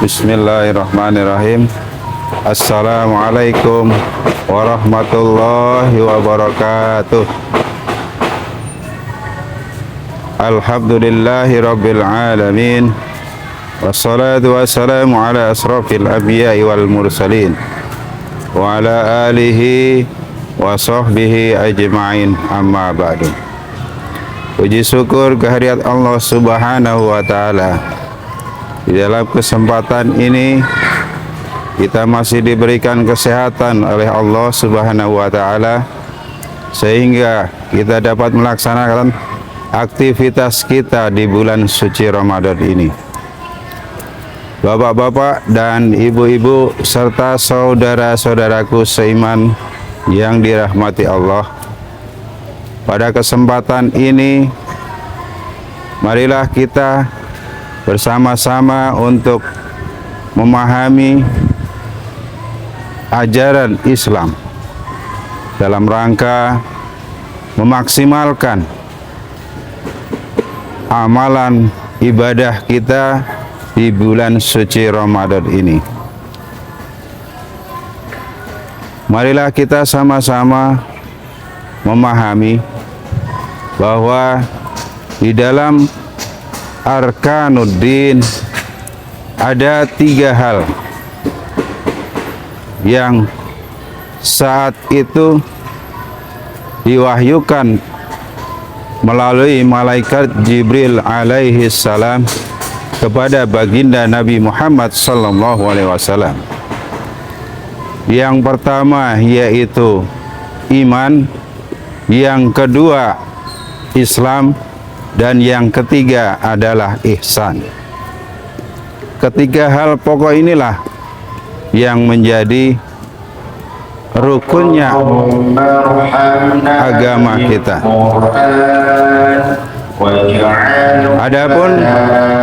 Bismillahirrahmanirrahim. Assalamualaikum warahmatullahi wabarakatuh. Alhamdulillahi rabbil alamin. Wassalatu wassalamu ala asrafil anbiya'i wal mursalin wa ala alihi wa sahbihi ajma'in, amma ba'du. Puji syukur kehadirat Allah Subhanahu wa ta'ala. Di dalam kesempatan ini kita masih diberikan kesehatan oleh Allah Subhanahu wa ta'ala, sehingga kita dapat melaksanakan aktivitas kita di bulan suci Ramadan ini. Bapak-bapak dan ibu-ibu serta saudara-saudaraku seiman yang dirahmati Allah, pada kesempatan ini marilah kita bersama-sama untuk memahami ajaran Islam dalam rangka memaksimalkan amalan ibadah kita di bulan suci Ramadan ini. Marilah kita sama-sama memahami bahwa di dalam Arkanuddin ada 3 hal yang saat itu diwahyukan melalui malaikat Jibril alaihi salam kepada baginda Nabi Muhammad sallallahu alaihi wasallam. Yang pertama yaitu iman, yang kedua Islam, dan yang ketiga adalah ihsan. Ketiga hal pokok inilah yang menjadi rukunnya agama kita. Adapun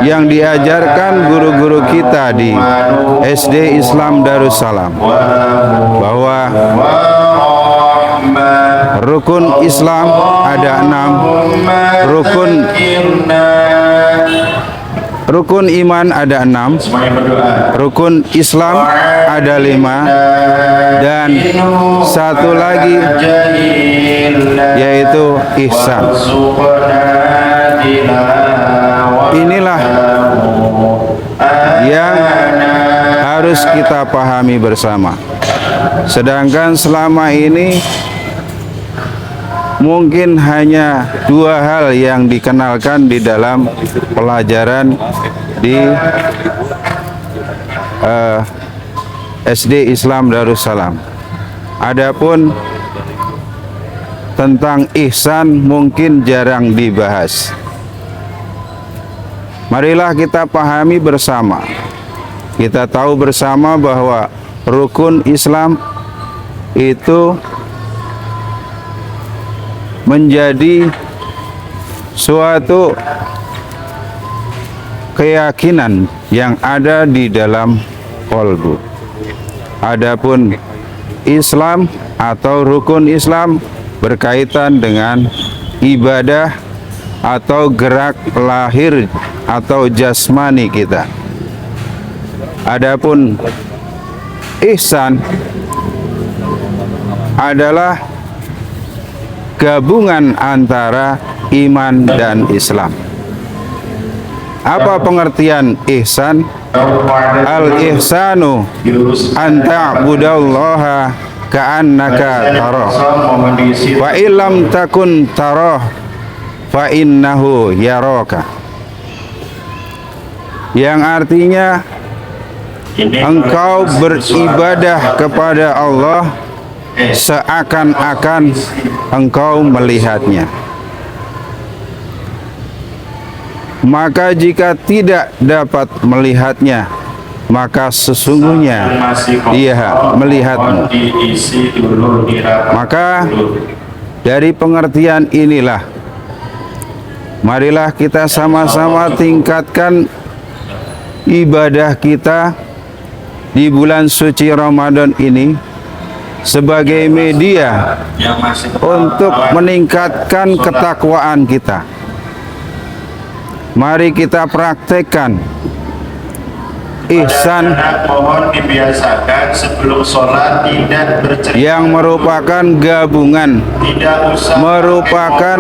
yang diajarkan guru-guru kita di SD Islam Darussalam, bahwa rukun Islam ada 6, rukun iman ada 6, rukun Islam ada 5, dan satu lagi yaitu ihsan. Inilah yang harus kita pahami bersama. Sedangkan selama ini mungkin hanya 2 hal yang dikenalkan di dalam pelajaran di SD Islam Darussalam. Adapun tentang ihsan mungkin jarang dibahas. Marilah kita pahami bersama. Kita tahu bersama bahwa rukun Islam itu menjadi suatu keyakinan yang ada di dalam qalbu. Adapun Islam atau rukun Islam berkaitan dengan ibadah atau gerak lahir atau jasmani kita. Adapun ihsan adalah gabungan antara iman dan Islam. Apa pengertian ihsan? Al-ihsanu an ta'budallaha ka'annaka tarah wa illam takun tarah fa innahu yaraka. Yang artinya engkau beribadah kepada Allah seakan-akan engkau melihatnya. Maka jika tidak dapat melihatnya, maka sesungguhnya dia melihatmu. Maka dari pengertian inilah, marilah kita sama-sama tingkatkan ibadah kita di bulan suci Ramadan ini sebagai media untuk meningkatkan ketakwaan kita. Mari kita praktekkan ihsan mohon dibiasakan sebelum sholat tidak bercerita, yang merupakan gabungan, tidak usah merupakan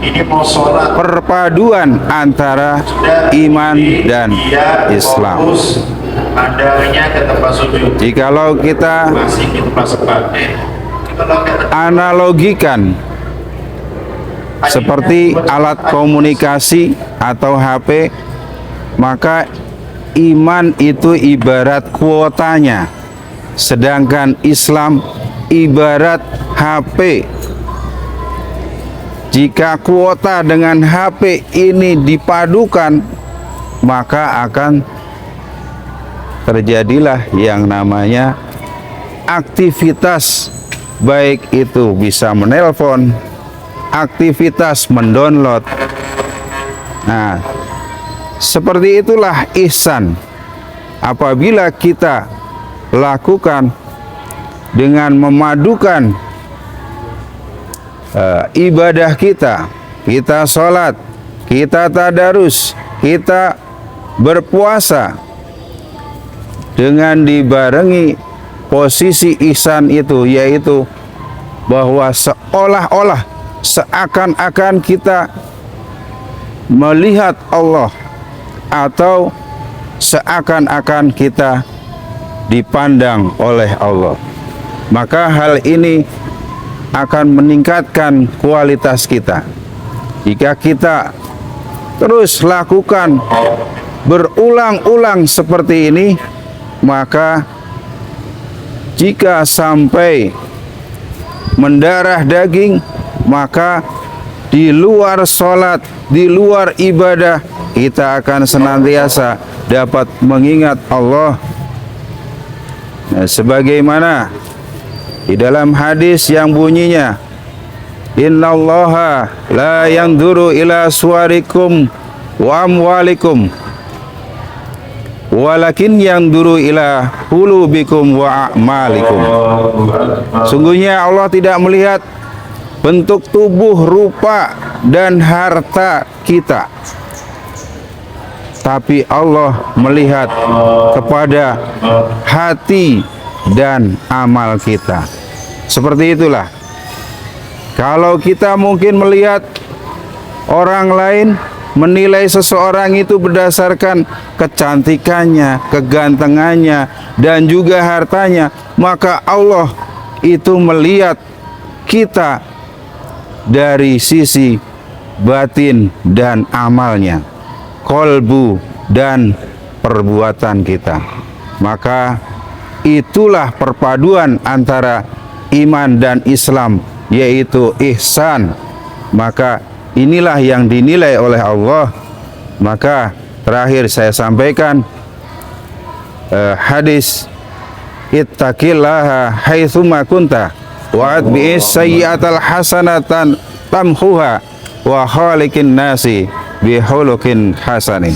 ini mau sholat perpaduan antara iman dan Islam. pandangnya ke tempat sujud. Jikalau kita Masih kita pakai. analogikan seperti alat komunikasi atau HP, maka iman itu ibarat kuotanya, sedangkan Islam ibarat HP. Jika kuota dengan HP ini dipadukan, maka akan terjadilah yang namanya aktivitas, baik itu bisa menelpon, aktivitas mendownload. Nah, seperti itulah ihsan. Apabila kita lakukan dengan memadukan ibadah kita, kita sholat, kita tadarus, kita berpuasa, dengan dibarengi posisi ihsan itu, yaitu bahwa seolah-olah, seakan-akan kita melihat Allah, atau seakan-akan kita dipandang oleh Allah, maka hal ini akan meningkatkan kualitas kita. Jika kita terus lakukan berulang-ulang seperti ini, maka jika sampai mendarah daging, maka di luar sholat, di luar ibadah, kita akan senantiasa dapat mengingat Allah. Nah, sebagaimana di dalam hadis yang bunyinya, innallaha la yanzuru ila suwarikum wa amwalikum walakin yanzuru ila qulubikum wa a'malikum. Sungguhnya Allah tidak melihat bentuk tubuh, rupa, dan harta kita, tapi Allah melihat kepada hati dan amal kita. Seperti itulah, kalau kita mungkin melihat orang lain, menilai seseorang itu berdasarkan kecantikannya, kegantengannya, dan juga hartanya, maka Allah itu melihat kita dari sisi batin dan amalnya, kolbu dan perbuatan kita. Maka itulah perpaduan antara iman dan Islam, yaitu ihsan. Maka inilah yang dinilai oleh Allah. Maka terakhir saya sampaikan hadis, ittaqillaha haitsuma kunta wa atbi'is sayyi'atal hasanatan tamhuha wa khaliqin nasi bihulukin hasanin.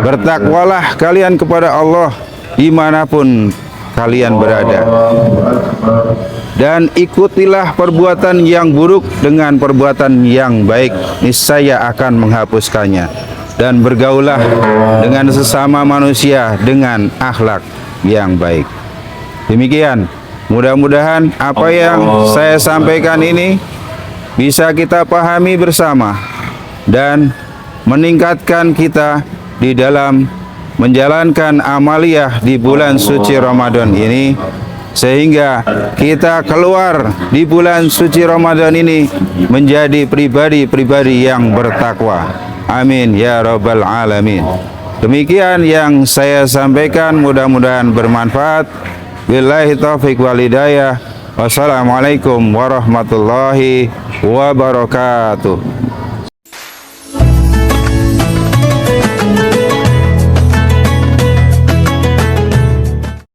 Bertakwalah kalian kepada Allah dimanapun kalian berada, dan ikutilah perbuatan yang buruk dengan perbuatan yang baik, niscaya akan menghapuskannya. Dan bergaulah dengan sesama manusia dengan akhlak yang baik. Demikian, mudah-mudahan apa yang saya sampaikan ini bisa kita pahami bersama dan meningkatkan kita di dalam menjalankan amaliyah di bulan suci Ramadan ini, sehingga kita keluar di bulan suci Ramadan ini menjadi pribadi-pribadi yang bertakwa. Amin ya rabbal alamin. Demikian yang saya sampaikan, mudah-mudahan bermanfaat. Billahi taufiq wal hidayah. Wassalamualaikum warahmatullahi wabarakatuh.